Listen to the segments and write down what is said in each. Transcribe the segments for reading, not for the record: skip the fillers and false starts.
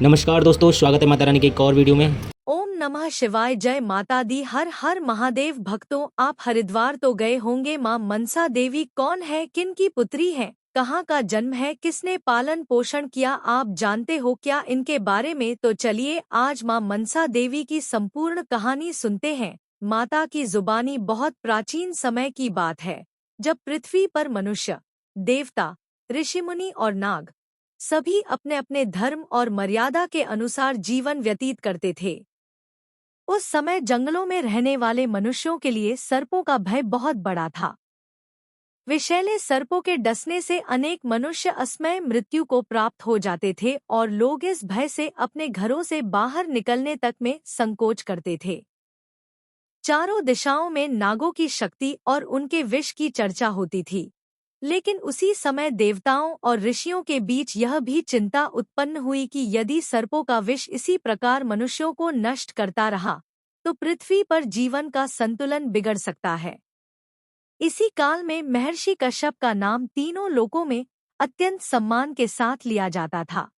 नमस्कार दोस्तों, स्वागत है माता रानी के एक और वीडियो में। ओम नमः शिवाय। जय माता दी। हर हर महादेव। भक्तों, आप हरिद्वार तो गए होंगे। मां मनसा देवी कौन है, किन की पुत्री है, कहाँ का जन्म है, किसने पालन पोषण किया, आप जानते हो क्या इनके बारे में? तो चलिए आज मां मनसा देवी की संपूर्ण कहानी सुनते हैं। माता की जुबानी बहुत प्राचीन समय की बात है, जब पृथ्वी पर मनुष्य, देवता, ऋषिमुनि और नाग सभी अपने अपने धर्म और मर्यादा के अनुसार जीवन व्यतीत करते थे। उस समय जंगलों में रहने वाले मनुष्यों के लिए सर्पों का भय बहुत बड़ा था। विषैले सर्पों के डसने से अनेक मनुष्य असमय मृत्यु को प्राप्त हो जाते थे और लोग इस भय से अपने घरों से बाहर निकलने तक में संकोच करते थे। चारों दिशाओं में नागों की शक्ति और उनके विष की चर्चा होती थी। लेकिन उसी समय देवताओं और ऋषियों के बीच यह भी चिंता उत्पन्न हुई कि यदि सर्पों का विष इसी प्रकार मनुष्यों को नष्ट करता रहा तो पृथ्वी पर जीवन का संतुलन बिगड़ सकता है। इसी काल में महर्षि कश्यप का नाम तीनों लोकों में अत्यंत सम्मान के साथ लिया जाता था।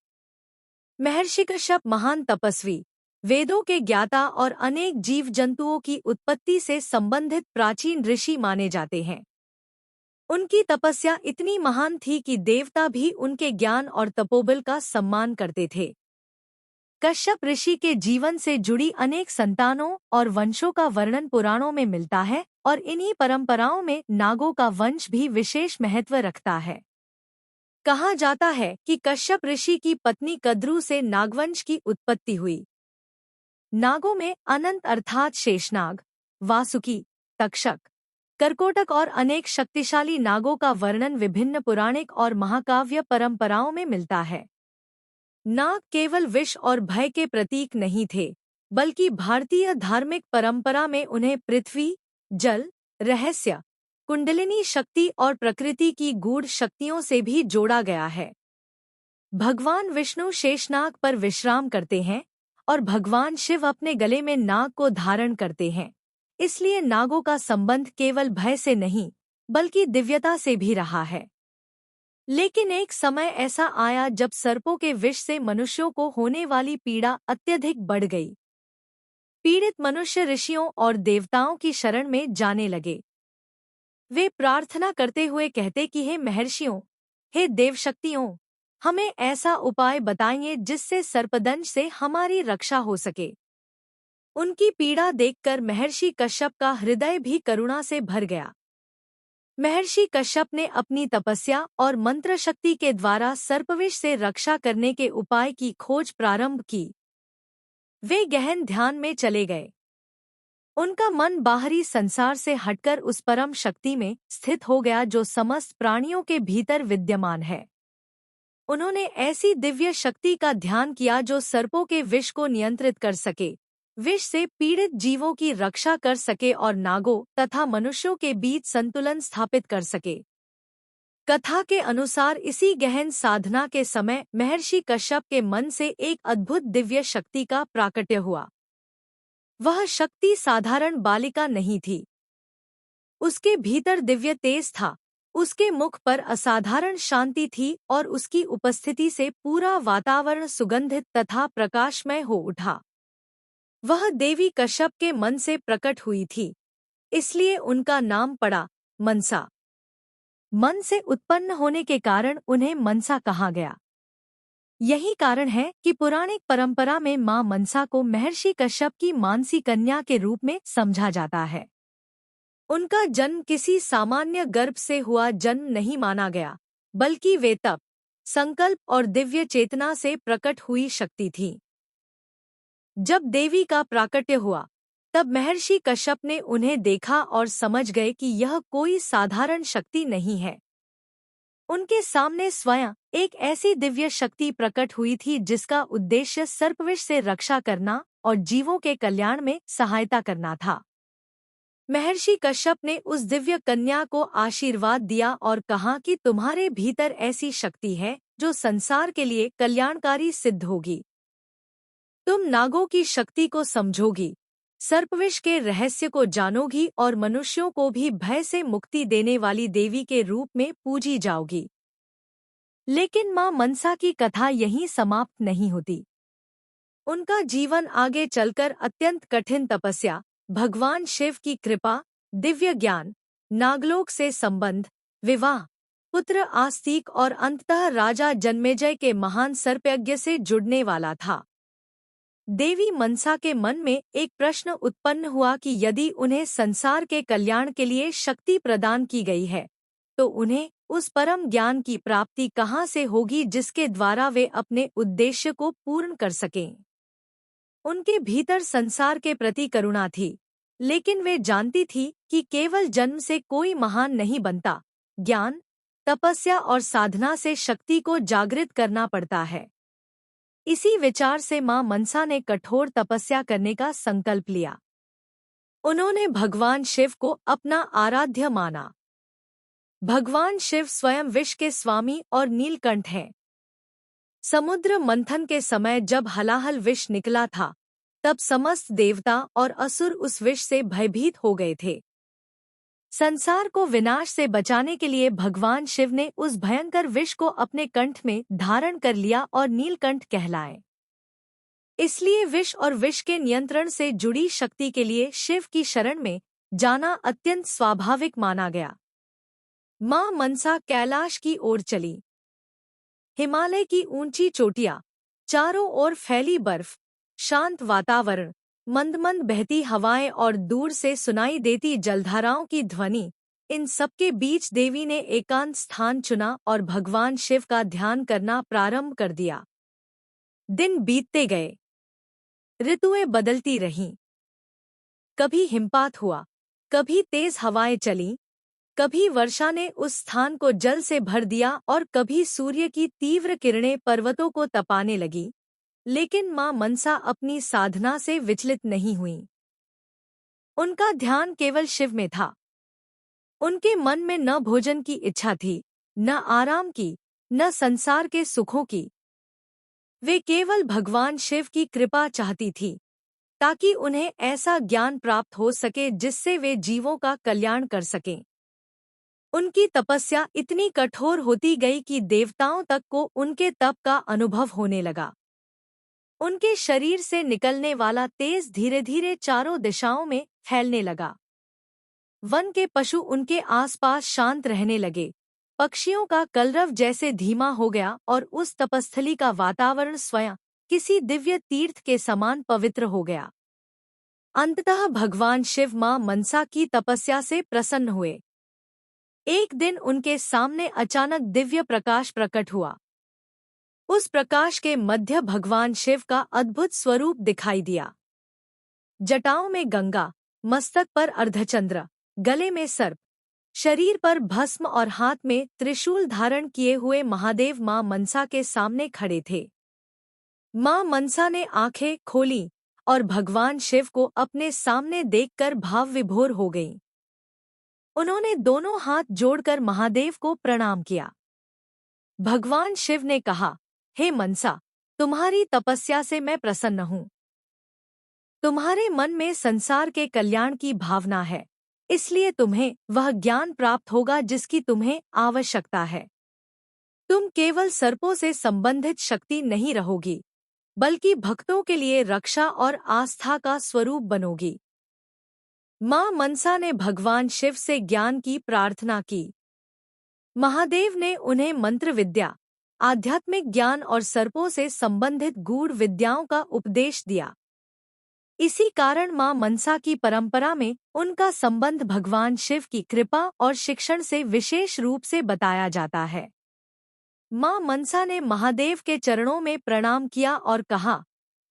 महर्षि कश्यप महान तपस्वी, वेदों के ज्ञाता और अनेक जीव जंतुओं की उत्पत्ति से संबंधित प्राचीन ऋषि माने जाते हैं। उनकी तपस्या इतनी महान थी कि देवता भी उनके ज्ञान और तपोबल का सम्मान करते थे। कश्यप ऋषि के जीवन से जुड़ी अनेक संतानों और वंशों का वर्णन पुराणों में मिलता है और इन्हीं परंपराओं में नागों का वंश भी विशेष महत्व रखता है। कहा जाता है कि कश्यप ऋषि की पत्नी कद्रू से नागवंश की उत्पत्ति हुई। नागों में अनंत अर्थात शेषनाग, वासुकी, तक्षक, कर्कोटक और अनेक शक्तिशाली नागों का वर्णन विभिन्न पौराणिक और महाकाव्य परंपराओं में मिलता है। नाग केवल विष और भय के प्रतीक नहीं थे, बल्कि भारतीय धार्मिक परंपरा में उन्हें पृथ्वी, जल, रहस्य, कुंडलिनी शक्ति और प्रकृति की गूढ़ शक्तियों से भी जोड़ा गया है। भगवान विष्णु शेषनाग पर विश्राम करते हैं और भगवान शिव अपने गले में नाग को धारण करते हैं। इसलिए नागों का संबंध केवल भय से नहीं, बल्कि दिव्यता से भी रहा है। लेकिन एक समय ऐसा आया जब सर्पों के विष से मनुष्यों को होने वाली पीड़ा अत्यधिक बढ़ गई। पीड़ित मनुष्य ऋषियों और देवताओं की शरण में जाने लगे। वे प्रार्थना करते हुए कहते कि हे महर्षियों, हे देवशक्तियों, हमें ऐसा उपाय बताइए जिससे सर्पदंश से हमारी रक्षा हो सके। उनकी पीड़ा देखकर महर्षि कश्यप का हृदय भी करुणा से भर गया। महर्षि कश्यप ने अपनी तपस्या और मंत्र शक्ति के द्वारा सर्पविष से रक्षा करने के उपाय की खोज प्रारंभ की। वे गहन ध्यान में चले गए। उनका मन बाहरी संसार से हटकर उस परम शक्ति में स्थित हो गया जो समस्त प्राणियों के भीतर विद्यमान है। उन्होंने ऐसी दिव्य शक्ति का ध्यान किया जो सर्पों के विष को नियंत्रित कर सके, विष से पीड़ित जीवों की रक्षा कर सके और नागों तथा मनुष्यों के बीच संतुलन स्थापित कर सके। कथा के अनुसार इसी गहन साधना के समय महर्षि कश्यप के मन से एक अद्भुत दिव्य शक्ति का प्राकट्य हुआ। वह शक्ति साधारण बालिका नहीं थी। उसके भीतर दिव्य तेज था, उसके मुख पर असाधारण शांति थी और उसकी उपस्थिति से पूरा वातावरण सुगंधित तथा प्रकाशमय हो उठा। वह देवी कश्यप के मन से प्रकट हुई थी, इसलिए उनका नाम पड़ा मनसा। मन से उत्पन्न होने के कारण उन्हें मनसा कहा गया। यही कारण है कि पौराणिक परंपरा में मां मनसा को महर्षि कश्यप की मानसी कन्या के रूप में समझा जाता है। उनका जन्म किसी सामान्य गर्भ से हुआ जन्म नहीं माना गया, बल्कि वे तप, संकल्प और दिव्य चेतना से प्रकट हुई शक्ति थी। जब देवी का प्राकट्य हुआ, तब महर्षि कश्यप ने उन्हें देखा और समझ गए कि यह कोई साधारण शक्ति नहीं है। उनके सामने स्वयं एक ऐसी दिव्य शक्ति प्रकट हुई थी जिसका उद्देश्य सर्पविष से रक्षा करना और जीवों के कल्याण में सहायता करना था। महर्षि कश्यप ने उस दिव्य कन्या को आशीर्वाद दिया और कहा कि तुम्हारे भीतर ऐसी शक्ति है जो संसार के लिए कल्याणकारी सिद्ध होगी। तुम नागों की शक्ति को समझोगी, सर्पविष के रहस्य को जानोगी और मनुष्यों को भी भय से मुक्ति देने वाली देवी के रूप में पूजी जाओगी। लेकिन मां मनसा की कथा यहीं समाप्त नहीं होती। उनका जीवन आगे चलकर अत्यंत कठिन तपस्या, भगवान शिव की कृपा, दिव्य ज्ञान, नागलोक से संबंध, विवाह, पुत्र आस्तिक और अंततः राजा जन्मेजय के महान सर्पयज्ञ से जुड़ने वाला था। देवी मनसा के मन में एक प्रश्न उत्पन्न हुआ कि यदि उन्हें संसार के कल्याण के लिए शक्ति प्रदान की गई है, तो उन्हें उस परम ज्ञान की प्राप्ति कहाँ से होगी जिसके द्वारा वे अपने उद्देश्य को पूर्ण कर सकें। उनके भीतर संसार के प्रति करुणा थी, लेकिन वे जानती थी कि केवल जन्म से कोई महान नहीं बनता, ज्ञान, तपस्या और साधना से शक्ति को जागृत करना पड़ता है। इसी विचार से मां मनसा ने कठोर तपस्या करने का संकल्प लिया। उन्होंने भगवान शिव को अपना आराध्य माना। भगवान शिव स्वयं विष के स्वामी और नीलकंठ हैं। समुद्र मंथन के समय जब हलाहल विष निकला था, तब समस्त देवता और असुर उस विष से भयभीत हो गए थे। संसार को विनाश से बचाने के लिए भगवान शिव ने उस भयंकर विष को अपने कंठ में धारण कर लिया और नीलकंठ कहलाए। इसलिए विष और विष के नियंत्रण से जुड़ी शक्ति के लिए शिव की शरण में जाना अत्यंत स्वाभाविक माना गया। मां मनसा कैलाश की ओर चली। हिमालय की ऊंची चोटियां, चारों ओर फैली बर्फ, शांत वातावरण, मंद मंद बहती हवाएं और दूर से सुनाई देती जलधाराओं की ध्वनि, इन सबके बीच देवी ने एकांत स्थान चुना और भगवान शिव का ध्यान करना प्रारंभ कर दिया। दिन बीतते गए, ऋतुएं बदलती रहीं। कभी हिमपात हुआ, कभी तेज हवाएं चलीं, कभी वर्षा ने उस स्थान को जल से भर दिया और कभी सूर्य की तीव्र किरणें पर्वतों को तपाने लगी। लेकिन मां मनसा अपनी साधना से विचलित नहीं हुई। उनका ध्यान केवल शिव में था। उनके मन में न भोजन की इच्छा थी, न आराम की, न संसार के सुखों की। वे केवल भगवान शिव की कृपा चाहती थी, ताकि उन्हें ऐसा ज्ञान प्राप्त हो सके जिससे वे जीवों का कल्याण कर सकें। उनकी तपस्या इतनी कठोर होती गई कि देवताओं तक को उनके तप का अनुभव होने लगा। उनके शरीर से निकलने वाला तेज धीरे धीरे चारों दिशाओं में फैलने लगा। वन के पशु उनके आसपास शांत रहने लगे। पक्षियों का कलरव जैसे धीमा हो गया और उस तपस्थली का वातावरण स्वयं किसी दिव्य तीर्थ के समान पवित्र हो गया। अंततः भगवान शिव मां मनसा की तपस्या से प्रसन्न हुए। एक दिन उनके सामने अचानक दिव्य प्रकाश प्रकट हुआ। उस प्रकाश के मध्य भगवान शिव का अद्भुत स्वरूप दिखाई दिया। जटाओं में गंगा, मस्तक पर अर्धचंद्र, गले में सर्प, शरीर पर भस्म और हाथ में त्रिशूल धारण किए हुए महादेव मां मनसा के सामने खड़े थे। मां मनसा ने आंखें खोलीं और भगवान शिव को अपने सामने देखकर भाव विभोर हो गईं। उन्होंने दोनों हाथ जोड़कर महादेव को प्रणाम किया। भगवान शिव ने कहा, हे मनसा, तुम्हारी तपस्या से मैं प्रसन्न हूँ। तुम्हारे मन में संसार के कल्याण की भावना है, इसलिए तुम्हें वह ज्ञान प्राप्त होगा जिसकी तुम्हें आवश्यकता है। तुम केवल सर्पों से संबंधित शक्ति नहीं रहोगी, बल्कि भक्तों के लिए रक्षा और आस्था का स्वरूप बनोगी। मां मनसा ने भगवान शिव से ज्ञान की प्रार्थना की। महादेव ने उन्हें मंत्र विद्या, आध्यात्मिक ज्ञान और सर्पों से संबंधित गूढ़ विद्याओं का उपदेश दिया। इसी कारण मां मनसा की परंपरा में उनका संबंध भगवान शिव की कृपा और शिक्षण से विशेष रूप से बताया जाता है। मां मनसा ने महादेव के चरणों में प्रणाम किया और कहा,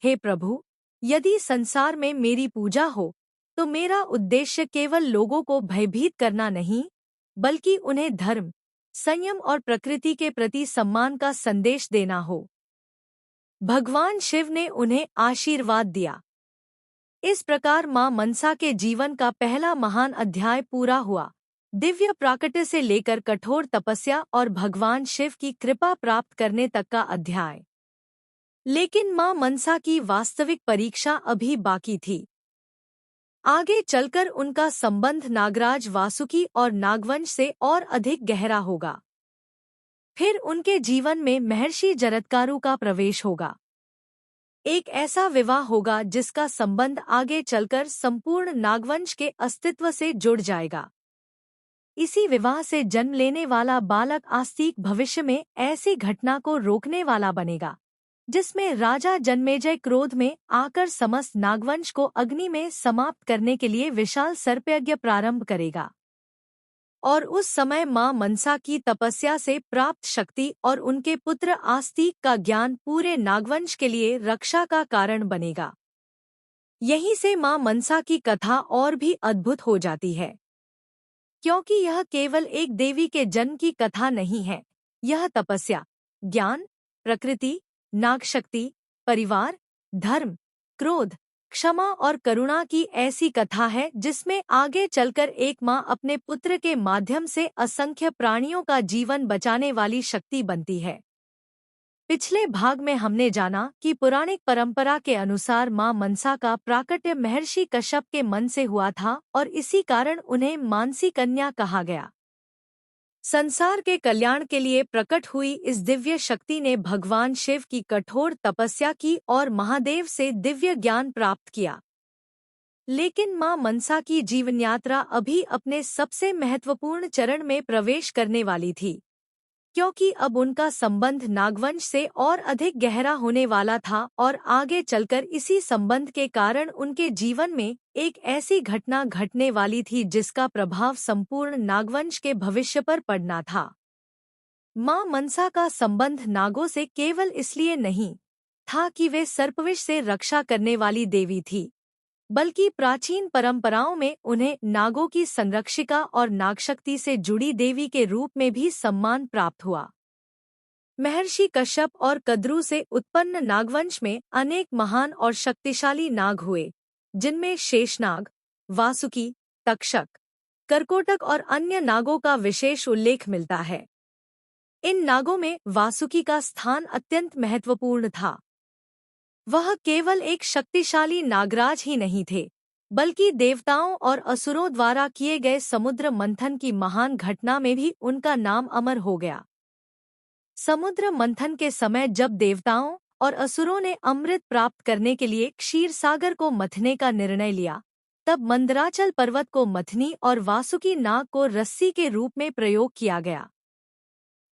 हे प्रभु, यदि संसार में मेरी पूजा हो तो मेरा उद्देश्य केवल लोगों को भयभीत करना नहीं, बल्कि उन्हें धर्म, संयम और प्रकृति के प्रति सम्मान का संदेश देना हो। भगवान शिव ने उन्हें आशीर्वाद दिया। इस प्रकार मां मनसा के जीवन का पहला महान अध्याय पूरा हुआ। दिव्य प्राकट्य से लेकर कठोर तपस्या और भगवान शिव की कृपा प्राप्त करने तक का अध्याय। लेकिन मां मनसा की वास्तविक परीक्षा अभी बाकी थी। आगे चलकर उनका संबंध नागराज वासुकी और नागवंश से और अधिक गहरा होगा। फिर उनके जीवन में महर्षि जरत्कारु का प्रवेश होगा। एक ऐसा विवाह होगा जिसका संबंध आगे चलकर संपूर्ण नागवंश के अस्तित्व से जुड़ जाएगा। इसी विवाह से जन्म लेने वाला बालक आस्तिक भविष्य में ऐसी घटना को रोकने वाला बनेगा जिसमें राजा जन्मेजय क्रोध में आकर समस्त नागवंश को अग्नि में समाप्त करने के लिए विशाल सर्पयज्ञ प्रारंभ करेगा। और उस समय मां मनसा की तपस्या से प्राप्त शक्ति और उनके पुत्र आस्तिक का ज्ञान पूरे नागवंश के लिए रक्षा का कारण बनेगा। यहीं से मां मनसा की कथा और भी अद्भुत हो जाती है, क्योंकि यह केवल एक देवी के जन्म की कथा नहीं है। यह तपस्या, ज्ञान, प्रकृति, नागशक्ति, परिवार, धर्म, क्रोध, क्षमा और करुणा की ऐसी कथा है जिसमें आगे चलकर एक मां अपने पुत्र के माध्यम से असंख्य प्राणियों का जीवन बचाने वाली शक्ति बनती है। पिछले भाग में हमने जाना कि पौराणिक परंपरा के अनुसार मां मनसा का प्राकट्य महर्षि कश्यप के मन से हुआ था और इसी कारण उन्हें मानसी कन्या कहा गया। संसार के कल्याण के लिए प्रकट हुई इस दिव्य शक्ति ने भगवान शिव की कठोर तपस्या की और महादेव से दिव्य ज्ञान प्राप्त किया। लेकिन मां मनसा की जीवन यात्रा अभी अपने सबसे महत्वपूर्ण चरण में प्रवेश करने वाली थी, क्योंकि अब उनका संबंध नागवंश से और अधिक गहरा होने वाला था और आगे चलकर इसी संबंध के कारण उनके जीवन में एक ऐसी घटना घटने वाली थी जिसका प्रभाव संपूर्ण नागवंश के भविष्य पर पड़ना था। मां मनसा का संबंध नागों से केवल इसलिए नहीं था कि वे सर्पविष से रक्षा करने वाली देवी थी, बल्कि प्राचीन परंपराओं में उन्हें नागों की संरक्षिका और नागशक्ति से जुड़ी देवी के रूप में भी सम्मान प्राप्त हुआ। महर्षि कश्यप और कद्रू से उत्पन्न नागवंश में अनेक महान और शक्तिशाली नाग हुए, जिनमें शेषनाग, वासुकी, तक्षक, करकोटक और अन्य नागों का विशेष उल्लेख मिलता है। इन नागों में वासुकी का स्थान अत्यंत महत्वपूर्ण था। वह केवल एक शक्तिशाली नागराज ही नहीं थे, बल्कि देवताओं और असुरों द्वारा किए गए समुद्र मंथन की महान घटना में भी उनका नाम अमर हो गया। समुद्र मंथन के समय जब देवताओं और असुरों ने अमृत प्राप्त करने के लिए क्षीर सागर को मथने का निर्णय लिया, तब मंदराचल पर्वत को मथनी और वासुकी नाग को रस्सी के रूप में प्रयोग किया गया।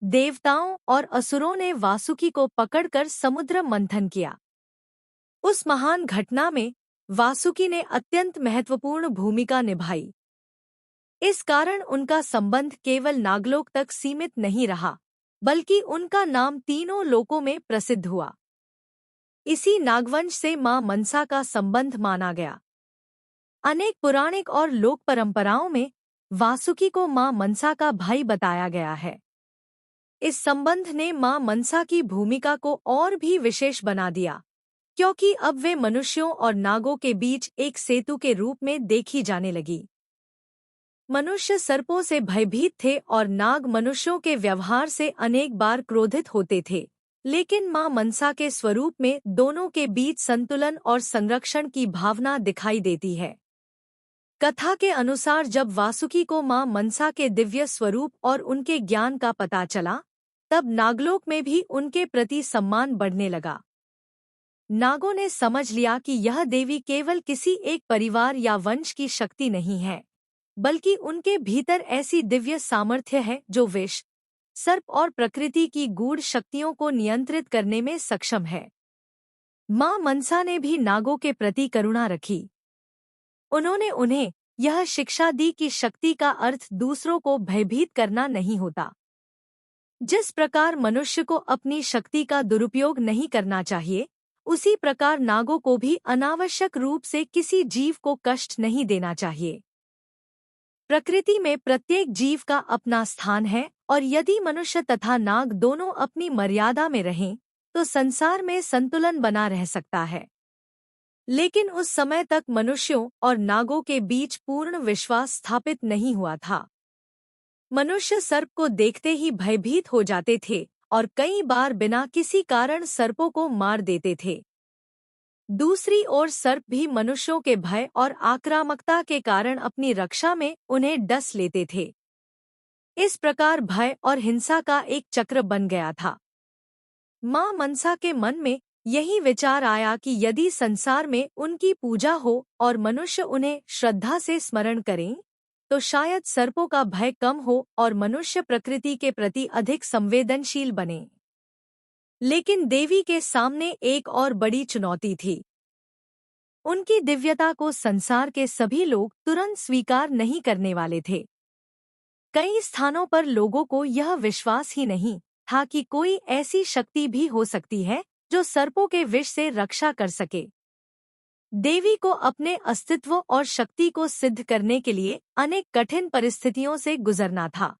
देवताओं और असुरों ने वासुकी को पकड़कर समुद्र मंथन किया। उस महान घटना में वासुकी ने अत्यंत महत्वपूर्ण भूमिका निभाई। इस कारण उनका संबंध केवल नागलोक तक सीमित नहीं रहा, बल्कि उनका नाम तीनों लोकों में प्रसिद्ध हुआ। इसी नागवंश से मां मनसा का संबंध माना गया। अनेक पौराणिक और लोक परंपराओं में वासुकी को मां मनसा का भाई बताया गया है। इस संबंध ने मां मनसा की भूमिका को और भी विशेष बना दिया, क्योंकि अब वे मनुष्यों और नागों के बीच एक सेतु के रूप में देखी जाने लगी। मनुष्य सर्पों से भयभीत थे और नाग मनुष्यों के व्यवहार से अनेक बार क्रोधित होते थे, लेकिन मां मनसा के स्वरूप में दोनों के बीच संतुलन और संरक्षण की भावना दिखाई देती है। कथा के अनुसार जब वासुकी को मां मनसा के दिव्य स्वरूप और उनके ज्ञान का पता चला, तब नागलोक में भी उनके प्रति सम्मान बढ़ने लगा। नागों ने समझ लिया कि यह देवी केवल किसी एक परिवार या वंश की शक्ति नहीं है, बल्कि उनके भीतर ऐसी दिव्य सामर्थ्य है जो विष, सर्प और प्रकृति की गूढ़ शक्तियों को नियंत्रित करने में सक्षम है। मां मनसा ने भी नागों के प्रति करुणा रखी। उन्होंने उन्हें यह शिक्षा दी कि शक्ति का अर्थ दूसरों को भयभीत करना नहीं होता। जिस प्रकार मनुष्य को अपनी शक्ति का दुरुपयोग नहीं करना चाहिए, उसी प्रकार नागों को भी अनावश्यक रूप से किसी जीव को कष्ट नहीं देना चाहिए। प्रकृति में प्रत्येक जीव का अपना स्थान है और यदि मनुष्य तथा नाग दोनों अपनी मर्यादा में रहें, तो संसार में संतुलन बना रह सकता है। लेकिन उस समय तक मनुष्यों और नागों के बीच पूर्ण विश्वास स्थापित नहीं हुआ था। मनुष्य सर्प को देखते ही भयभीत हो जाते थे और कई बार बिना किसी कारण सर्पों को मार देते थे। दूसरी ओर सर्प भी मनुष्यों के भय और आक्रामकता के कारण अपनी रक्षा में उन्हें डस लेते थे। इस प्रकार भय और हिंसा का एक चक्र बन गया था। मां मनसा के मन में यही विचार आया कि यदि संसार में उनकी पूजा हो और मनुष्य उन्हें श्रद्धा से स्मरण करें, तो शायद सर्पों का भय कम हो और मनुष्य प्रकृति के प्रति अधिक संवेदनशील बने। लेकिन देवी के सामने एक और बड़ी चुनौती थी। उनकी दिव्यता को संसार के सभी लोग तुरंत स्वीकार नहीं करने वाले थे। कई स्थानों पर लोगों को यह विश्वास ही नहीं था कि कोई ऐसी शक्ति भी हो सकती है जो सर्पों के विष से रक्षा कर सके। देवी को अपने अस्तित्व और शक्ति को सिद्ध करने के लिए अनेक कठिन परिस्थितियों से गुजरना था।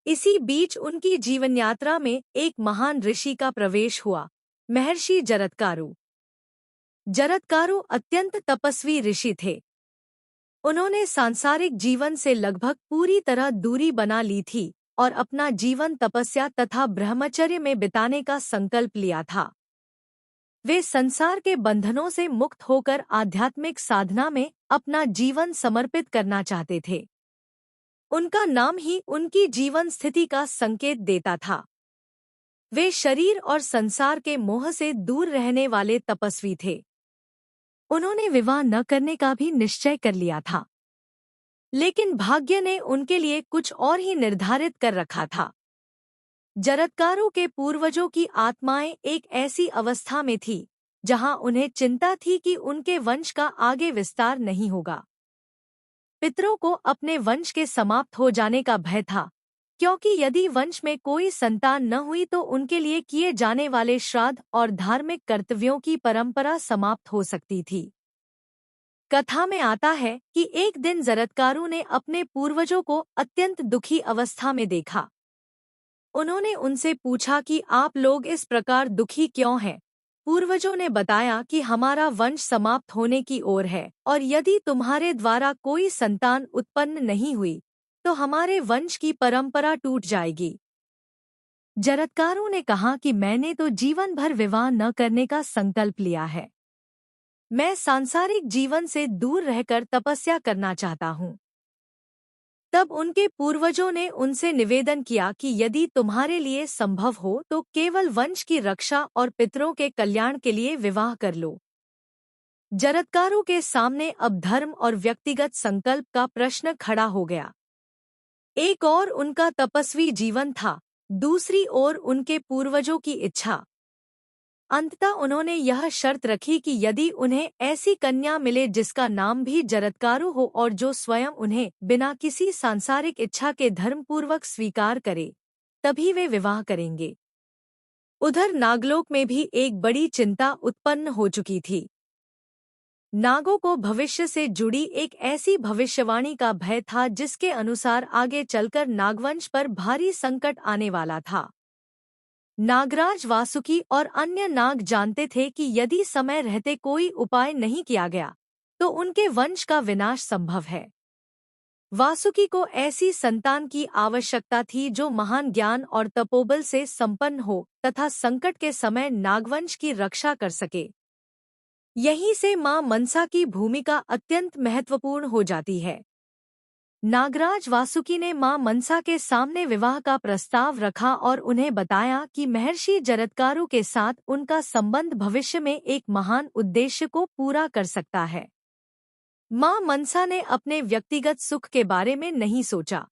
इसी बीच उनकी जीवन यात्रा में एक महान ऋषि का प्रवेश हुआ, महर्षि जरत्कारु। जरत्कारु अत्यंत तपस्वी ऋषि थे। उन्होंने सांसारिक जीवन से लगभग पूरी तरह दूरी बना ली थी और अपना जीवन तपस्या तथा ब्रह्मचर्य में बिताने का संकल्प लिया था। वे संसार के बंधनों से मुक्त होकर आध्यात्मिक साधना में अपना जीवन समर्पित करना चाहते थे। उनका नाम ही उनकी जीवन स्थिति का संकेत देता था। वे शरीर और संसार के मोह से दूर रहने वाले तपस्वी थे। उन्होंने विवाह न करने का भी निश्चय कर लिया था, लेकिन भाग्य ने उनके लिए कुछ और ही निर्धारित कर रखा था। जरत्कारु के पूर्वजों की आत्माएं एक ऐसी अवस्था में थी जहां उन्हें चिंता थी कि उनके वंश का आगे विस्तार नहीं होगा। पितरों को अपने वंश के समाप्त हो जाने का भय था, क्योंकि यदि वंश में कोई संतान न हुई तो उनके लिए किए जाने वाले श्राद्ध और धार्मिक कर्तव्यों की परंपरा समाप्त हो सकती थी। कथा में आता है कि एक दिन जरत्कारु ने अपने पूर्वजों को अत्यंत दुखी अवस्था में देखा। उन्होंने उनसे पूछा कि आप लोग इस प्रकार दुखी क्यों हैं? पूर्वजों ने बताया कि हमारा वंश समाप्त होने की ओर है और यदि तुम्हारे द्वारा कोई संतान उत्पन्न नहीं हुई तो हमारे वंश की परंपरा टूट जाएगी। जरत्कारु ने कहा कि मैंने तो जीवन भर विवाह न करने का संकल्प लिया है। मैं सांसारिक जीवन से दूर रहकर तपस्या करना चाहता हूँ। तब उनके पूर्वजों ने उनसे निवेदन किया कि यदि तुम्हारे लिए संभव हो तो केवल वंश की रक्षा और पितरों के कल्याण के लिए विवाह कर लो। जरत्कारु के सामने अब धर्म और व्यक्तिगत संकल्प का प्रश्न खड़ा हो गया। एक ओर उनका तपस्वी जीवन था, दूसरी ओर उनके पूर्वजों की इच्छा। अंततः उन्होंने यह शर्त रखी कि यदि उन्हें ऐसी कन्या मिले जिसका नाम भी जरत्कारु हो और जो स्वयं उन्हें बिना किसी सांसारिक इच्छा के धर्मपूर्वक स्वीकार करे, तभी वे विवाह करेंगे। उधर नागलोक में भी एक बड़ी चिंता उत्पन्न हो चुकी थी। नागों को भविष्य से जुड़ी एक ऐसी भविष्यवाणी का भय था जिसके अनुसार आगे चलकर नागवंश पर भारी संकट आने वाला था। नागराज वासुकी और अन्य नाग जानते थे कि यदि समय रहते कोई उपाय नहीं किया गया तो उनके वंश का विनाश संभव है। वासुकी को ऐसी संतान की आवश्यकता थी जो महान ज्ञान और तपोबल से संपन्न हो तथा संकट के समय नागवंश की रक्षा कर सके। यहीं से मां मनसा की भूमिका अत्यंत महत्वपूर्ण हो जाती है। नागराज वासुकी ने मां मनसा के सामने विवाह का प्रस्ताव रखा और उन्हें बताया कि महर्षि जरत्कारु के साथ उनका संबंध भविष्य में एक महान उद्देश्य को पूरा कर सकता है। मां मनसा ने अपने व्यक्तिगत सुख के बारे में नहीं सोचा।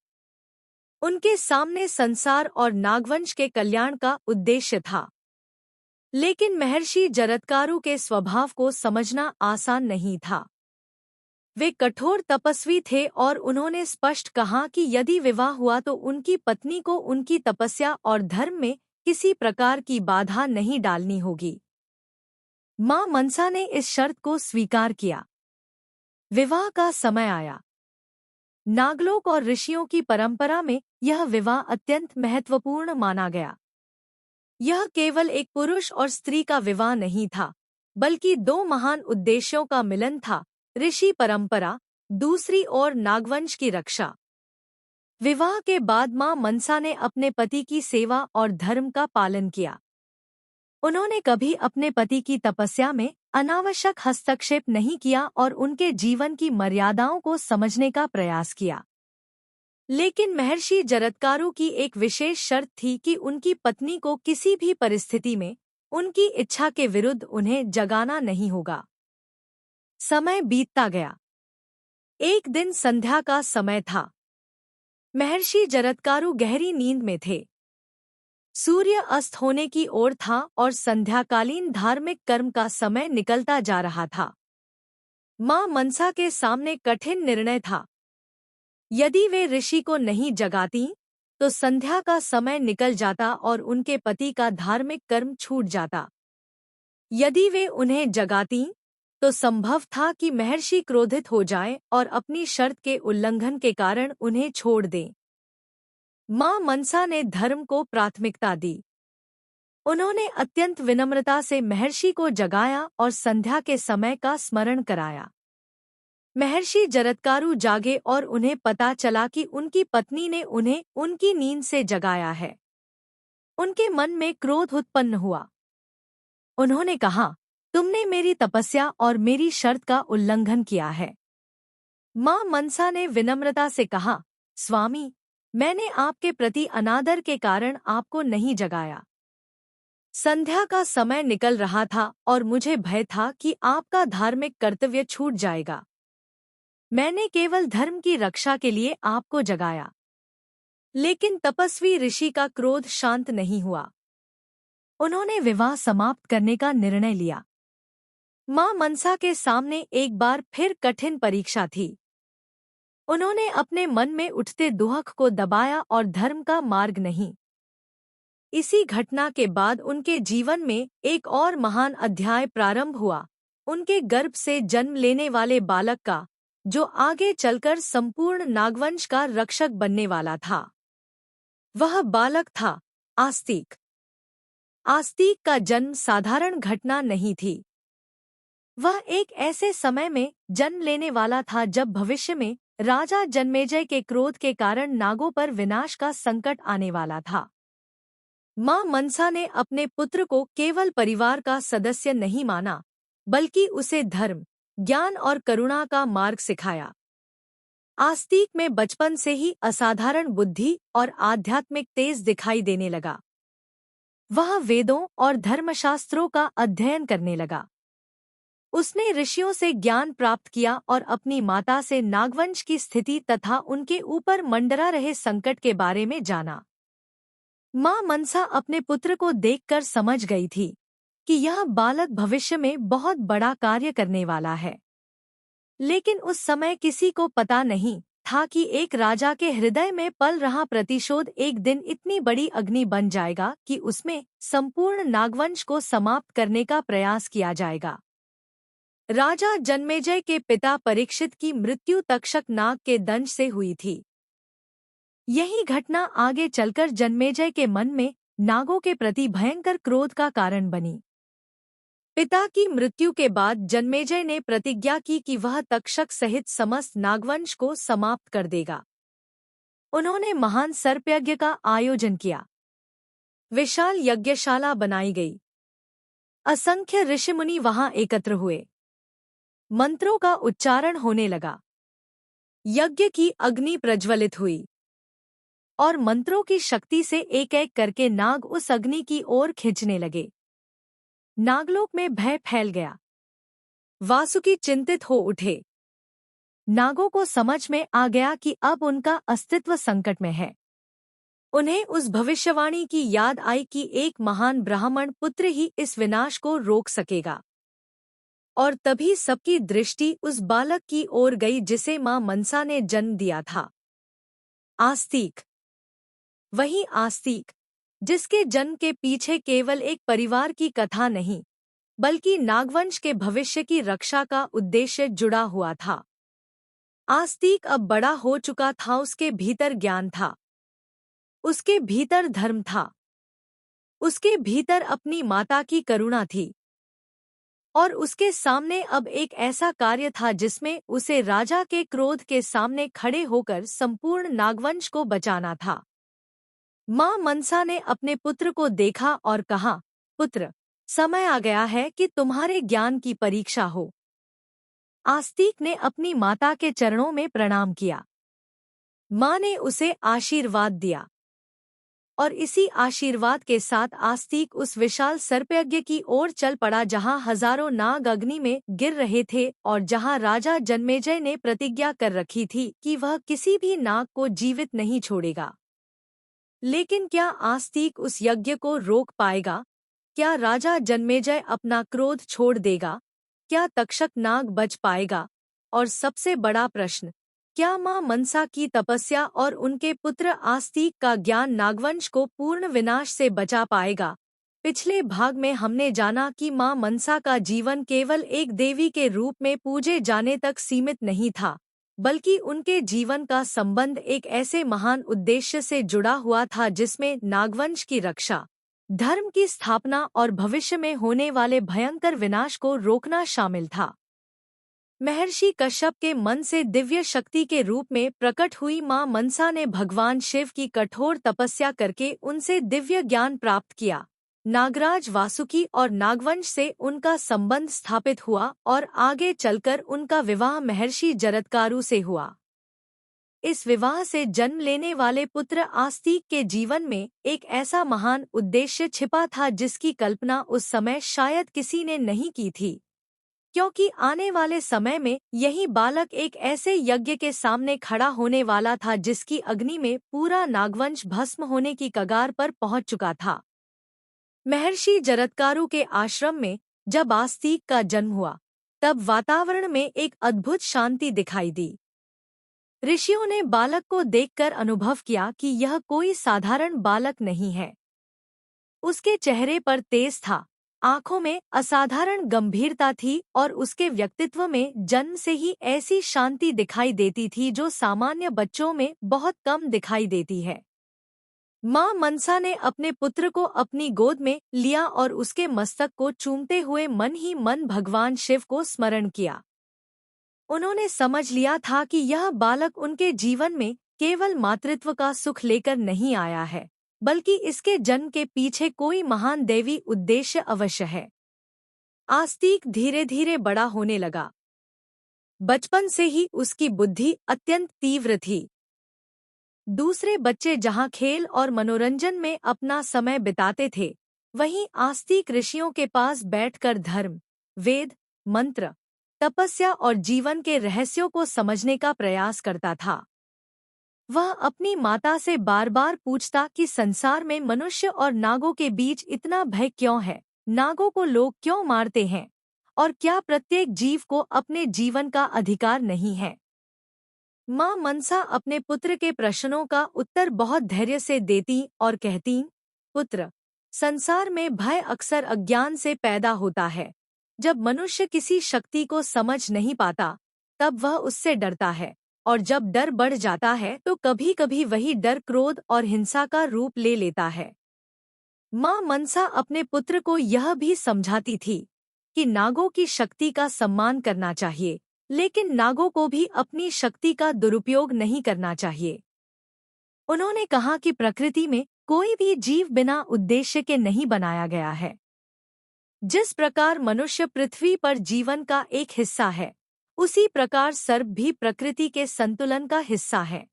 उनके सामने संसार और नागवंश के कल्याण का उद्देश्य था। लेकिन महर्षि जरत्कारु के स्वभाव को समझना आसान नहीं था। वे कठोर तपस्वी थे और उन्होंने स्पष्ट कहा कि यदि विवाह हुआ तो उनकी पत्नी को उनकी तपस्या और धर्म में किसी प्रकार की बाधा नहीं डालनी होगी। मां मनसा ने इस शर्त को स्वीकार किया। विवाह का समय आया। नागलोक और ऋषियों की परंपरा में यह विवाह अत्यंत महत्वपूर्ण माना गया। यह केवल एक पुरुष और स्त्री का विवाह नहीं था, बल्कि दो महान उद्देश्यों का मिलन था, ऋषि परंपरा, दूसरी ओर नागवंश की रक्षा। विवाह के बाद मां मनसा ने अपने पति की सेवा और धर्म का पालन किया। उन्होंने कभी अपने पति की तपस्या में अनावश्यक हस्तक्षेप नहीं किया और उनके जीवन की मर्यादाओं को समझने का प्रयास किया। लेकिन महर्षि जरत्कारु की एक विशेष शर्त थी कि उनकी पत्नी को किसी भी परिस्थिति में उनकी इच्छा के विरुद्ध उन्हें जगाना नहीं होगा। समय बीतता गया। एक दिन संध्या का समय था। महर्षि जरत्कारु गहरी नींद में थे। सूर्य अस्त होने की ओर था और संध्याकालीन धार्मिक कर्म का समय निकलता जा रहा था। मां मनसा के सामने कठिन निर्णय था। यदि वे ऋषि को नहीं जगाती तो संध्या का समय निकल जाता और उनके पति का धार्मिक कर्म छूट जाता। यदि वे उन्हें जगाती तो संभव था कि महर्षि क्रोधित हो जाएं और अपनी शर्त के उल्लंघन के कारण उन्हें छोड़ दें। मां मनसा ने धर्म को प्राथमिकता दी। उन्होंने अत्यंत विनम्रता से महर्षि को जगाया और संध्या के समय का स्मरण कराया। महर्षि जरत्कारु जागे और उन्हें पता चला कि उनकी पत्नी ने उन्हें उनकी नींद से जगाया है। उनके मन में क्रोध उत्पन्न हुआ। उन्होंने कहा, तुमने मेरी तपस्या और मेरी शर्त का उल्लंघन किया है। मां मनसा ने विनम्रता से कहा, स्वामी, मैंने आपके प्रति अनादर के कारण आपको नहीं जगाया। संध्या का समय निकल रहा था और मुझे भय था कि आपका धार्मिक कर्तव्य छूट जाएगा। मैंने केवल धर्म की रक्षा के लिए आपको जगाया। लेकिन तपस्वी ऋषि का क्रोध शांत नहीं हुआ। उन्होंने विवाह समाप्त करने का निर्णय लिया। मां मनसा के सामने एक बार फिर कठिन परीक्षा थी। उन्होंने अपने मन में उठते दुहक को दबाया और धर्म का मार्ग नहीं। इसी घटना के बाद उनके जीवन में एक और महान अध्याय प्रारंभ हुआ, उनके गर्भ से जन्म लेने वाले बालक का, जो आगे चलकर संपूर्ण नागवंश का रक्षक बनने वाला था। वह बालक था आस्तिक। आस्तिक का जन्म साधारण घटना नहीं थी। वह एक ऐसे समय में जन्म लेने वाला था जब भविष्य में राजा जन्मेजय के क्रोध के कारण नागों पर विनाश का संकट आने वाला था। मां मनसा ने अपने पुत्र को केवल परिवार का सदस्य नहीं माना, बल्कि उसे धर्म, ज्ञान और करुणा का मार्ग सिखाया। आस्तिक में बचपन से ही असाधारण बुद्धि और आध्यात्मिक तेज दिखाई देने लगा। वह वेदों और धर्मशास्त्रों का अध्ययन करने लगा। उसने ऋषियों से ज्ञान प्राप्त किया और अपनी माता से नागवंश की स्थिति तथा उनके ऊपर मंडरा रहे संकट के बारे में जाना। मां मनसा अपने पुत्र को देखकर समझ गई थी कि यह बालक भविष्य में बहुत बड़ा कार्य करने वाला है। लेकिन उस समय किसी को पता नहीं था कि एक राजा के हृदय में पल रहा प्रतिशोध एक दिन इतनी बड़ी अग्नि बन जाएगा कि उसमें संपूर्ण नागवंश को समाप्त करने का प्रयास किया जाएगा। राजा जन्मेजय के पिता परीक्षित की मृत्यु तक्षक नाग के दंश से हुई थी। यही घटना आगे चलकर जन्मेजय के मन में नागों के प्रति भयंकर क्रोध का कारण बनी। पिता की मृत्यु के बाद जन्मेजय ने प्रतिज्ञा की कि वह तक्षक सहित समस्त नागवंश को समाप्त कर देगा। उन्होंने महान सर्पयज्ञ का आयोजन किया। विशाल यज्ञशाला बनाई गई। असंख्य ऋषिमुनि वहां एकत्र हुए। मंत्रों का उच्चारण होने लगा। यज्ञ की अग्नि प्रज्वलित हुई और मंत्रों की शक्ति से एक एक करके नाग उस अग्नि की ओर खींचने लगे। नागलोक में भय फैल गया। वासुकी चिंतित हो उठे। नागों को समझ में आ गया कि अब उनका अस्तित्व संकट में है। उन्हें उस भविष्यवाणी की याद आई कि एक महान ब्राह्मण पुत्र ही इस विनाश को रोक सकेगा। और तभी सबकी दृष्टि उस बालक की ओर गई जिसे मां मनसा ने जन्म दिया था। आस्तिक। वही आस्तिक जिसके जन्म के पीछे केवल एक परिवार की कथा नहीं, बल्कि नागवंश के भविष्य की रक्षा का उद्देश्य जुड़ा हुआ था। आस्तिक अब बड़ा हो चुका था। उसके भीतर ज्ञान था। उसके भीतर धर्म था। उसके भीतर अपनी माता की करुणा थी। और उसके सामने अब एक ऐसा कार्य था जिसमें उसे राजा के क्रोध के सामने खड़े होकर संपूर्ण नागवंश को बचाना था। मां मनसा ने अपने पुत्र को देखा और कहा, पुत्र, समय आ गया है कि तुम्हारे ज्ञान की परीक्षा हो। आस्तिक ने अपनी माता के चरणों में प्रणाम किया। मां ने उसे आशीर्वाद दिया। और इसी आशीर्वाद के साथ आस्तिक उस विशाल सर्पयज्ञ की ओर चल पड़ा जहां हजारों नाग अग्नि में गिर रहे थे और जहां राजा जन्मेजय ने प्रतिज्ञा कर रखी थी कि वह किसी भी नाग को जीवित नहीं छोड़ेगा। लेकिन क्या आस्तिक उस यज्ञ को रोक पाएगा? क्या राजा जन्मेजय अपना क्रोध छोड़ देगा? क्या तक्षक नाग बच पाएगा? और सबसे बड़ा प्रश्न, क्या मां मनसा की तपस्या और उनके पुत्र आस्तिक का ज्ञान नागवंश को पूर्ण विनाश से बचा पाएगा? पिछले भाग में हमने जाना कि मां मनसा का जीवन केवल एक देवी के रूप में पूजे जाने तक सीमित नहीं था, बल्कि उनके जीवन का संबंध एक ऐसे महान उद्देश्य से जुड़ा हुआ था जिसमें नागवंश की रक्षा, धर्म की स्थापना और भविष्य में होने वाले भयंकर विनाश को रोकना शामिल था। महर्षि कश्यप के मन से दिव्य शक्ति के रूप में प्रकट हुई मां मनसा ने भगवान शिव की कठोर तपस्या करके उनसे दिव्य ज्ञान प्राप्त किया। नागराज वासुकी और नागवंश से उनका संबंध स्थापित हुआ और आगे चलकर उनका विवाह महर्षि जरत्कारु से हुआ। इस विवाह से जन्म लेने वाले पुत्र आस्तिक के जीवन में एक ऐसा महान उद्देश्य छिपा था जिसकी कल्पना उस समय शायद किसी ने नहीं की थी, क्योंकि आने वाले समय में यही बालक एक ऐसे यज्ञ के सामने खड़ा होने वाला था जिसकी अग्नि में पूरा नागवंश भस्म होने की कगार पर पहुंच चुका था। महर्षि जरत्कारु के आश्रम में जब आस्तिक का जन्म हुआ, तब वातावरण में एक अद्भुत शांति दिखाई दी। ऋषियों ने बालक को देखकर अनुभव किया कि यह कोई साधारण बालक नहीं है। उसके चेहरे पर तेज था, आंखों में असाधारण गंभीरता थी और उसके व्यक्तित्व में जन्म से ही ऐसी शांति दिखाई देती थी जो सामान्य बच्चों में बहुत कम दिखाई देती है। मां मनसा ने अपने पुत्र को अपनी गोद में लिया और उसके मस्तक को चूमते हुए मन ही मन भगवान शिव को स्मरण किया। उन्होंने समझ लिया था कि यह बालक उनके जीवन में केवल मातृत्व का सुख लेकर नहीं आया है, बल्कि इसके जन्म के पीछे कोई महान दैवी उद्देश्य अवश्य है। आस्तिक धीरे धीरे बड़ा होने लगा। बचपन से ही उसकी बुद्धि अत्यंत तीव्र थी। दूसरे बच्चे जहां खेल और मनोरंजन में अपना समय बिताते थे, वहीं आस्तिक ऋषियों के पास बैठकर धर्म, वेद, मंत्र, तपस्या और जीवन के रहस्यों को समझने का प्रयास करता था। वह अपनी माता से बार बार पूछता कि संसार में मनुष्य और नागों के बीच इतना भय क्यों है, नागों को लोग क्यों मारते हैं, और क्या प्रत्येक जीव को अपने जीवन का अधिकार नहीं है। मां मनसा अपने पुत्र के प्रश्नों का उत्तर बहुत धैर्य से देती और कहती, पुत्र, संसार में भय अक्सर अज्ञान से पैदा होता है। जब मनुष्य किसी शक्ति को समझ नहीं पाता, तब वह उससे डरता है, और जब डर बढ़ जाता है तो कभी कभी वही डर क्रोध और हिंसा का रूप ले लेता है। मां मनसा अपने पुत्र को यह भी समझाती थी कि नागों की शक्ति का सम्मान करना चाहिए, लेकिन नागों को भी अपनी शक्ति का दुरुपयोग नहीं करना चाहिए। उन्होंने कहा कि प्रकृति में कोई भी जीव बिना उद्देश्य के नहीं बनाया गया है। जिस प्रकार मनुष्य पृथ्वी पर जीवन का एक हिस्सा है, उसी प्रकार सर्प भी प्रकृति के संतुलन का हिस्सा है।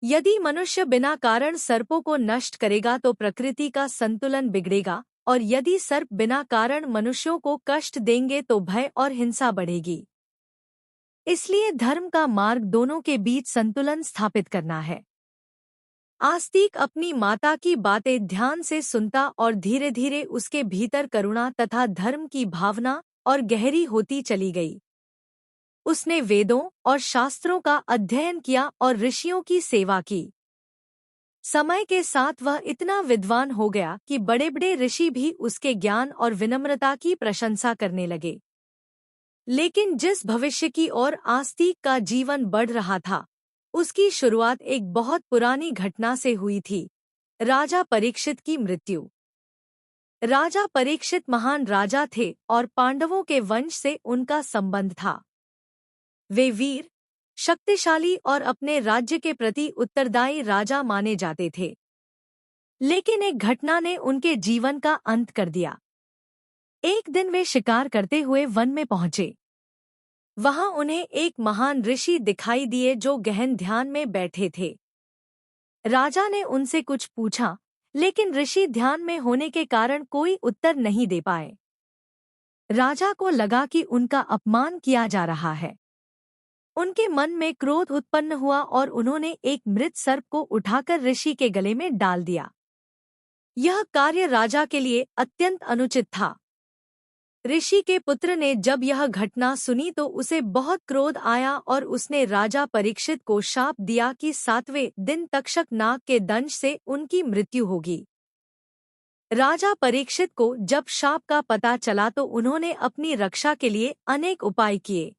यदि मनुष्य बिना कारण सर्पों को नष्ट करेगा तो प्रकृति का संतुलन बिगड़ेगा, और यदि सर्प बिना कारण मनुष्यों को कष्ट देंगे तो भय और हिंसा बढ़ेगी। इसलिए धर्म का मार्ग दोनों के बीच संतुलन स्थापित करना है। आस्तिक अपनी माता की बातें ध्यान से सुनता और धीरे धीरे उसके भीतर करुणा तथा धर्म की भावना और गहरी होती चली गई। उसने वेदों और शास्त्रों का अध्ययन किया और ऋषियों की सेवा की। समय के साथ वह इतना विद्वान हो गया कि बड़े बड़े ऋषि भी उसके ज्ञान और विनम्रता की प्रशंसा करने लगे। लेकिन जिस भविष्य की ओर आस्तिक का जीवन बढ़ रहा था, उसकी शुरुआत एक बहुत पुरानी घटना से हुई थी, राजा परीक्षित की मृत्यु। राजा परीक्षित महान राजा थे और पांडवों के वंश से उनका संबंध था। वे वीर, शक्तिशाली और अपने राज्य के प्रति उत्तरदायी राजा माने जाते थे। लेकिन एक घटना ने उनके जीवन का अंत कर दिया। एक दिन वे शिकार करते हुए वन में पहुंचे। वहां उन्हें एक महान ऋषि दिखाई दिए जो गहन ध्यान में बैठे थे। राजा ने उनसे कुछ पूछा, लेकिन ऋषि ध्यान में होने के कारण कोई उत्तर नहीं दे पाए। राजा को लगा कि उनका अपमान किया जा रहा है। उनके मन में क्रोध उत्पन्न हुआ और उन्होंने एक मृत सर्प को उठाकर ऋषि के गले में डाल दिया। यह कार्य राजा के लिए अत्यंत अनुचित था। ऋषि के पुत्र ने जब यह घटना सुनी तो उसे बहुत क्रोध आया और उसने राजा परीक्षित को शाप दिया कि 7वें दिन तक्षक नाग के दंश से उनकी मृत्यु होगी। राजा परीक्षित को जब शाप का पता चला तो उन्होंने अपनी रक्षा के लिए अनेक उपाय किए।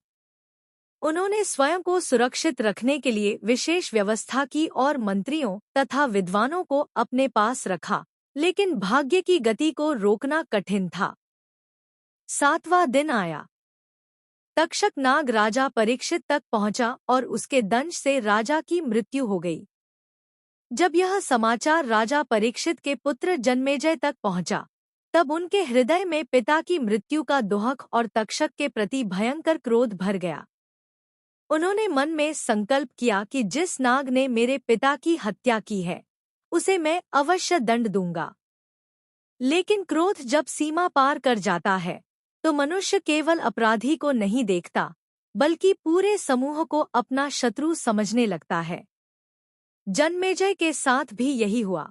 उन्होंने स्वयं को सुरक्षित रखने के लिए विशेष व्यवस्था की और मंत्रियों तथा विद्वानों को अपने पास रखा, लेकिन भाग्य की गति को रोकना कठिन था। 7वां दिन आया। तक्षक नाग राजा परीक्षित तक पहुंचा और उसके दंश से राजा की मृत्यु हो गई। जब यह समाचार राजा परीक्षित के पुत्र जन्मेजय तक पहुंचा, तब उनके हृदय में पिता की मृत्यु का दुहक और तक्षक के प्रति भयंकर क्रोध भर गया। उन्होंने मन में संकल्प किया कि जिस नाग ने मेरे पिता की हत्या की है, उसे मैं अवश्य दंड दूंगा। लेकिन क्रोध जब सीमा पार कर जाता है, तो मनुष्य केवल अपराधी को नहीं देखता, बल्कि पूरे समूह को अपना शत्रु समझने लगता है। जन्मेजय के साथ भी यही हुआ।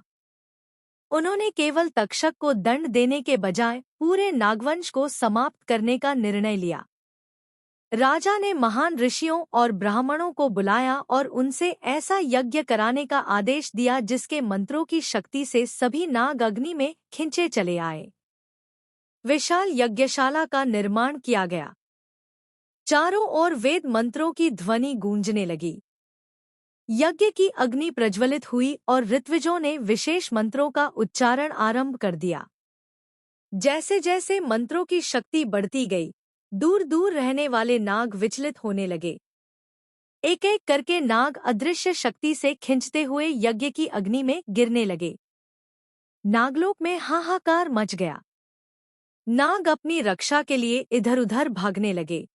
उन्होंने केवल तक्षक को दंड देने के बजाय पूरे नागवंश को समाप्त करने का निर्णय लिया। राजा ने महान ऋषियों और ब्राह्मणों को बुलाया और उनसे ऐसा यज्ञ कराने का आदेश दिया जिसके मंत्रों की शक्ति से सभी नाग अग्नि में खिंचे चले आए। विशाल यज्ञशाला का निर्माण किया गया। चारों ओर वेद मंत्रों की ध्वनि गूंजने लगी। यज्ञ की अग्नि प्रज्वलित हुई और ऋत्विजों ने विशेष मंत्रों का उच्चारण आरंभ कर दिया। जैसे जैसे मंत्रों की शक्ति बढ़ती गई, दूर दूर रहने वाले नाग विचलित होने लगे। एक एक करके नाग अदृश्य शक्ति से खिंचते हुए यज्ञ की अग्नि में गिरने लगे। नागलोक में हाहाकार मच गया। नाग अपनी रक्षा के लिए इधर उधर भागने लगे।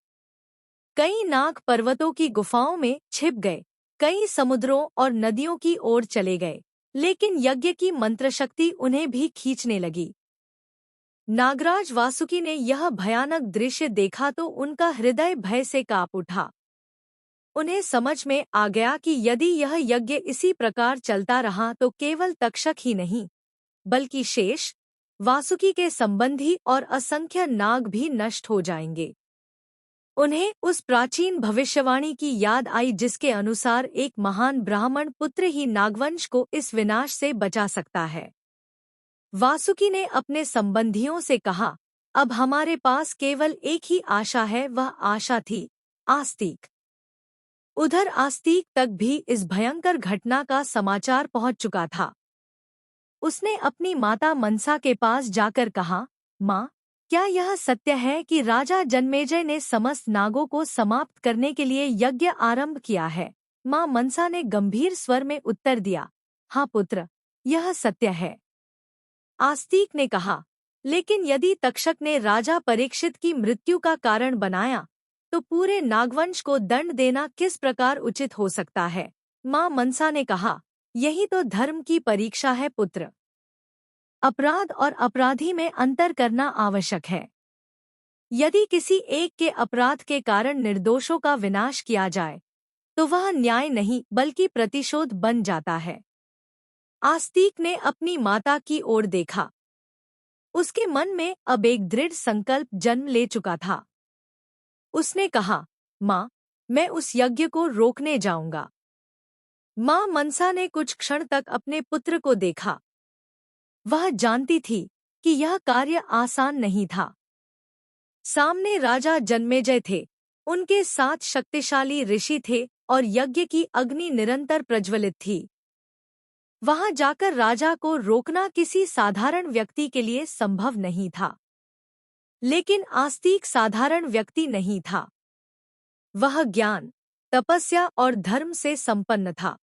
कई नाग पर्वतों की गुफाओं में छिप गए, कई समुद्रों और नदियों की ओर चले गए, लेकिन यज्ञ की मंत्रशक्ति उन्हें भी खींचने लगी। नागराज वासुकी ने यह भयानक दृश्य देखा तो उनका हृदय भय से कांप उठा। उन्हें समझ में आ गया कि यदि यह यज्ञ इसी प्रकार चलता रहा तो केवल तक्षक ही नहीं, बल्कि शेष, वासुकी के संबंधी और असंख्य नाग भी नष्ट हो जाएंगे। उन्हें उस प्राचीन भविष्यवाणी की याद आई जिसके अनुसार एक महान ब्राह्मण पुत्र ही नागवंश को इस विनाश से बचा सकता है। वासुकी ने अपने संबंधियों से कहा, अब हमारे पास केवल एक ही आशा है, वह आशा थी आस्तिक। उधर आस्तिक तक भी इस भयंकर घटना का समाचार पहुंच चुका था। उसने अपनी माता मनसा के पास जाकर कहा, माँ, क्या यह सत्य है कि राजा जन्मेजय ने समस्त नागों को समाप्त करने के लिए यज्ञ आरंभ किया है? माँ मनसा ने गंभीर स्वर में उत्तर दिया, हाँ पुत्र, यह सत्य है। आस्तिक ने कहा, लेकिन यदि तक्षक ने राजा परीक्षित की मृत्यु का कारण बनाया, तो पूरे नागवंश को दंड देना किस प्रकार उचित हो सकता है? माँ मनसा ने कहा, यही तो धर्म की परीक्षा है पुत्र। अपराध और अपराधी में अंतर करना आवश्यक है। यदि किसी एक के अपराध के कारण निर्दोषों का विनाश किया जाए, तो वह न्याय नहीं बल्कि प्रतिशोध बन जाता है। आस्तिक ने अपनी माता की ओर देखा। उसके मन में अब एक दृढ़ संकल्प जन्म ले चुका था। उसने कहा, माँ, मैं उस यज्ञ को रोकने जाऊंगा। माँ मनसा ने कुछ क्षण तक अपने पुत्र को देखा। वह जानती थी कि यह कार्य आसान नहीं था। सामने राजा जन्मेजय थे, उनके साथ शक्तिशाली ऋषि थे और यज्ञ की अग्नि निरंतर प्रज्वलित थी। वहां जाकर राजा को रोकना किसी साधारण व्यक्ति के लिए संभव नहीं था। लेकिन आस्तिक साधारण व्यक्ति नहीं था। वह ज्ञान, तपस्या और धर्म से संपन्न था।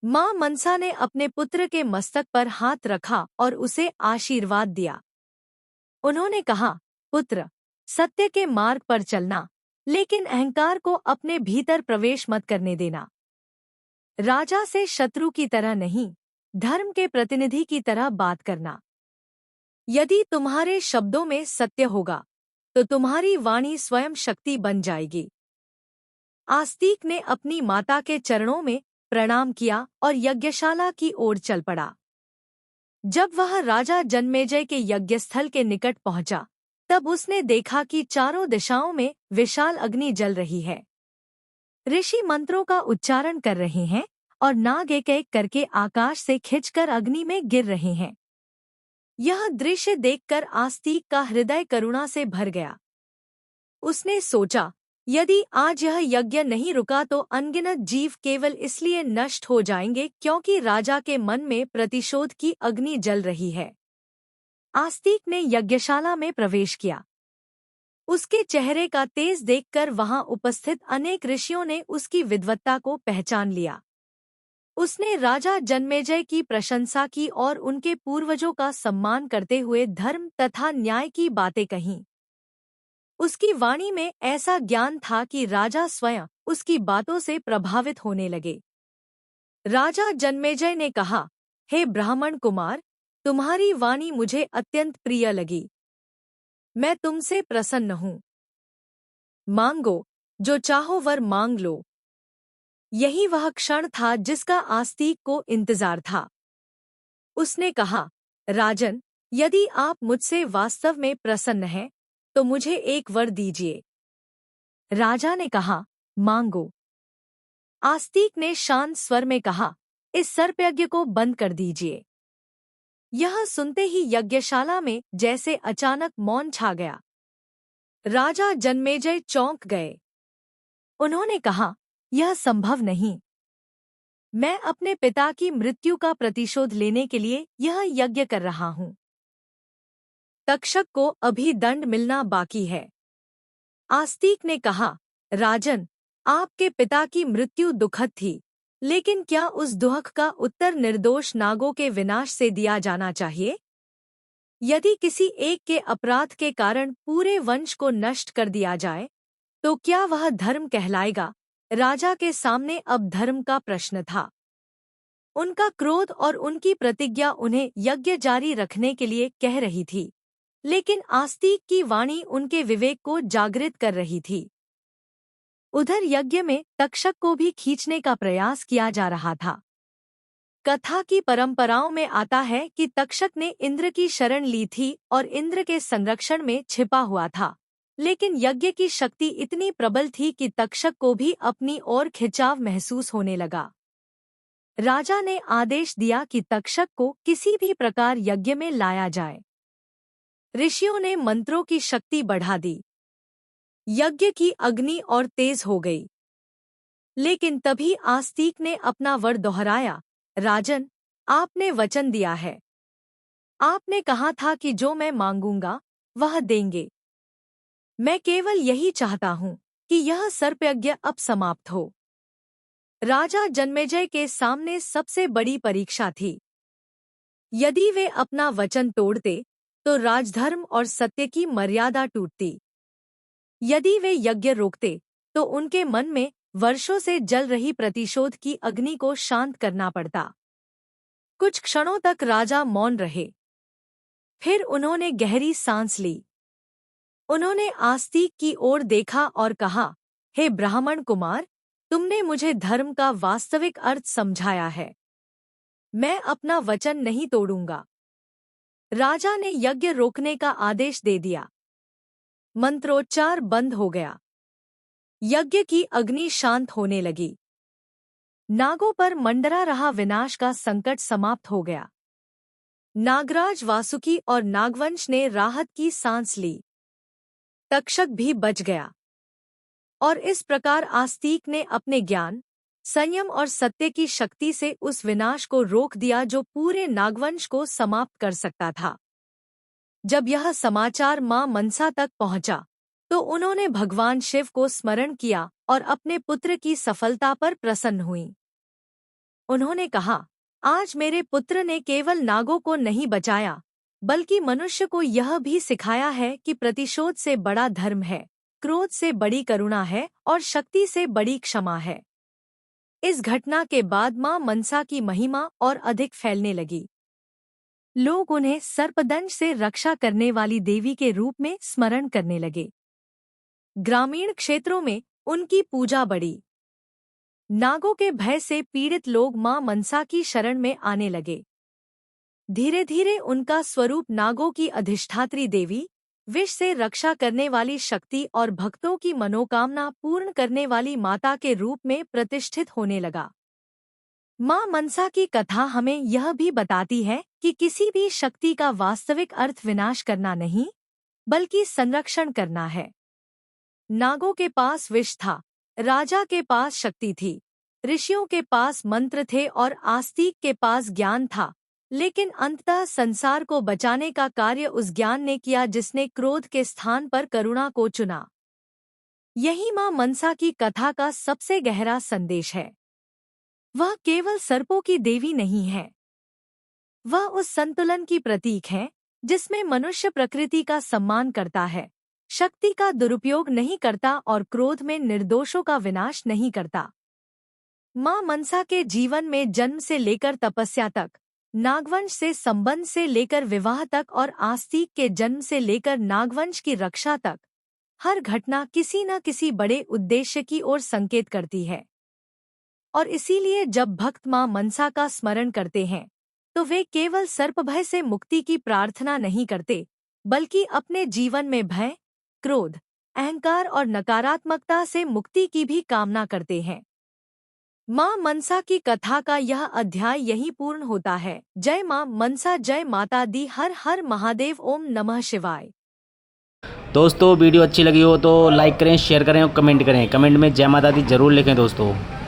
माँ मनसा ने अपने पुत्र के मस्तक पर हाथ रखा और उसे आशीर्वाद दिया। उन्होंने कहा, पुत्र, सत्य के मार्ग पर चलना, लेकिन अहंकार को अपने भीतर प्रवेश मत करने देना। राजा से शत्रु की तरह नहीं, धर्म के प्रतिनिधि की तरह बात करना। यदि तुम्हारे शब्दों में सत्य होगा तो तुम्हारी वाणी स्वयं शक्ति बन जाएगी। आस्तिक ने अपनी माता के चरणों में प्रणाम किया और यज्ञशाला की ओर चल पड़ा। जब वह राजा जन्मेजय के यज्ञस्थल के निकट पहुंचा, तब उसने देखा कि चारों दिशाओं में विशाल अग्नि जल रही है। ऋषि मंत्रों का उच्चारण कर रहे हैं और नाग एक एक करके आकाश से खिंचकर अग्नि में गिर रहे हैं। यह दृश्य देखकर आस्तिक का हृदय करुणा से भर गया। उसने सोचा, यदि आज यह यज्ञ नहीं रुका तो अनगिनत जीव केवल इसलिए नष्ट हो जाएंगे क्योंकि राजा के मन में प्रतिशोध की अग्नि जल रही है। आस्तिक ने यज्ञशाला में प्रवेश किया। उसके चेहरे का तेज देखकर वहां उपस्थित अनेक ऋषियों ने उसकी विद्वत्ता को पहचान लिया। उसने राजा जन्मेजय की प्रशंसा की और उनके पूर्वजों का सम्मान करते हुए धर्म तथा न्याय की बातें कहीं। उसकी वाणी में ऐसा ज्ञान था कि राजा स्वयं उसकी बातों से प्रभावित होने लगे। राजा जन्मेजय ने कहा, हे ब्राह्मण कुमार, तुम्हारी वाणी मुझे अत्यंत प्रिय लगी। मैं तुमसे प्रसन्न हूँ। मांगो, जो चाहो वर मांग लो। यही वह क्षण था जिसका आस्तिक को इंतजार था। उसने कहा, राजन, यदि आप मुझसे वास्तव में प्रसन्न हैं तो मुझे एक वर दीजिए। राजा ने कहा, मांगो। आस्तिक ने शांत स्वर में कहा, इस सर्पयज्ञ को बंद कर दीजिए। यह सुनते ही यज्ञशाला में जैसे अचानक मौन छा गया। राजा जन्मेजय चौंक गए। उन्होंने कहा, यह संभव नहीं। मैं अपने पिता की मृत्यु का प्रतिशोध लेने के लिए यह यज्ञ कर रहा हूँ। तक्षक को अभी दंड मिलना बाकी है। आस्तिक ने कहा, राजन, आपके पिता की मृत्यु दुखद थी, लेकिन क्या उस दुख का उत्तर निर्दोष नागों के विनाश से दिया जाना चाहिए? यदि किसी एक के अपराध के कारण पूरे वंश को नष्ट कर दिया जाए, तो क्या वह धर्म कहलाएगा? राजा के सामने अब धर्म का प्रश्न था। उनका क्रोध और उनकी प्रतिज्ञा उन्हें यज्ञ जारी रखने के लिए कह रही थी, लेकिन आस्तिक की वाणी उनके विवेक को जागृत कर रही थी। उधर यज्ञ में तक्षक को भी खींचने का प्रयास किया जा रहा था। कथा की परंपराओं में आता है कि तक्षक ने इंद्र की शरण ली थी और इंद्र के संरक्षण में छिपा हुआ था, लेकिन यज्ञ की शक्ति इतनी प्रबल थी कि तक्षक को भी अपनी ओर खिंचाव महसूस होने लगा। राजा ने आदेश दिया कि तक्षक को किसी भी प्रकार यज्ञ में लाया जाए। ऋषियों ने मंत्रों की शक्ति बढ़ा दी। यज्ञ की अग्नि और तेज हो गई। लेकिन तभी आस्तिक ने अपना वर दोहराया, राजन, आपने वचन दिया है। आपने कहा था कि जो मैं मांगूंगा वह देंगे। मैं केवल यही चाहता हूँ कि यह सर्पयज्ञ अब समाप्त हो। राजा जन्मेजय के सामने सबसे बड़ी परीक्षा थी। यदि वे अपना वचन तोड़ते तो राजधर्म और सत्य की मर्यादा टूटती। यदि वे यज्ञ रोकते तो उनके मन में वर्षों से जल रही प्रतिशोध की अग्नि को शांत करना पड़ता। कुछ क्षणों तक राजा मौन रहे। फिर उन्होंने गहरी सांस ली। उन्होंने आस्तिक की ओर देखा और कहा, हे ब्राह्मण कुमार, तुमने मुझे धर्म का वास्तविक अर्थ समझाया है। मैं अपना वचन नहीं तोड़ूंगा। राजा ने यज्ञ रोकने का आदेश दे दिया। मंत्रोच्चार बंद हो गया। यज्ञ की अग्नि शांत होने लगी। नागों पर मंडरा रहा विनाश का संकट समाप्त हो गया। नागराज वासुकी और नागवंश ने राहत की सांस ली। तक्षक भी बच गया। और इस प्रकार आस्तिक ने अपने ज्ञान, संयम और सत्य की शक्ति से उस विनाश को रोक दिया जो पूरे नागवंश को समाप्त कर सकता था। जब यह समाचार मां मनसा तक पहुंचा, तो उन्होंने भगवान शिव को स्मरण किया और अपने पुत्र की सफलता पर प्रसन्न हुई। उन्होंने कहा, आज मेरे पुत्र ने केवल नागों को नहीं बचाया, बल्कि मनुष्य को यह भी सिखाया है कि प्रतिशोध से बड़ा धर्म है, क्रोध से बड़ी करुणा है और शक्ति से बड़ी क्षमा है। इस घटना के बाद मां मनसा की महिमा और अधिक फैलने लगी। लोग उन्हें सर्पदंश से रक्षा करने वाली देवी के रूप में स्मरण करने लगे। ग्रामीण क्षेत्रों में उनकी पूजा बढ़ी। नागों के भय से पीड़ित लोग मां मनसा की शरण में आने लगे। धीरे धीरे उनका स्वरूप नागों की अधिष्ठात्री देवी, विष से रक्षा करने वाली शक्ति और भक्तों की मनोकामना पूर्ण करने वाली माता के रूप में प्रतिष्ठित होने लगा। मां मनसा की कथा हमें यह भी बताती है कि किसी भी शक्ति का वास्तविक अर्थ विनाश करना नहीं, बल्कि संरक्षण करना है। नागों के पास विष था, राजा के पास शक्ति थी, ऋषियों के पास मंत्र थे और आस्तिक के पास ज्ञान था, लेकिन अंततः संसार को बचाने का कार्य उस ज्ञान ने किया जिसने क्रोध के स्थान पर करुणा को चुना। यही मां मनसा की कथा का सबसे गहरा संदेश है। वह केवल सर्पों की देवी नहीं है, वह उस संतुलन की प्रतीक है जिसमें मनुष्य प्रकृति का सम्मान करता है, शक्ति का दुरुपयोग नहीं करता और क्रोध में निर्दोषों का विनाश नहीं करता। मां मनसा के जीवन में जन्म से लेकर तपस्या तक, नागवंश से संबंध से लेकर विवाह तक और आस्तिक के जन्म से लेकर नागवंश की रक्षा तक, हर घटना किसी न किसी बड़े उद्देश्य की ओर संकेत करती है। और इसीलिए जब भक्त मां मनसा का स्मरण करते हैं तो वे केवल सर्पभय से मुक्ति की प्रार्थना नहीं करते, बल्कि अपने जीवन में भय, क्रोध, अहंकार और नकारात्मकता से मुक्ति की भी कामना करते हैं। मां मनसा की कथा का यह अध्याय यहीं पूर्ण होता है। जय मां मनसा, जय माता दी, हर हर महादेव, ओम नमः शिवाय। दोस्तों वीडियो अच्छी लगी हो तो लाइक करें, शेयर करें और कमेंट करें। कमेंट में जय माता दी जरूर लिखें दोस्तों।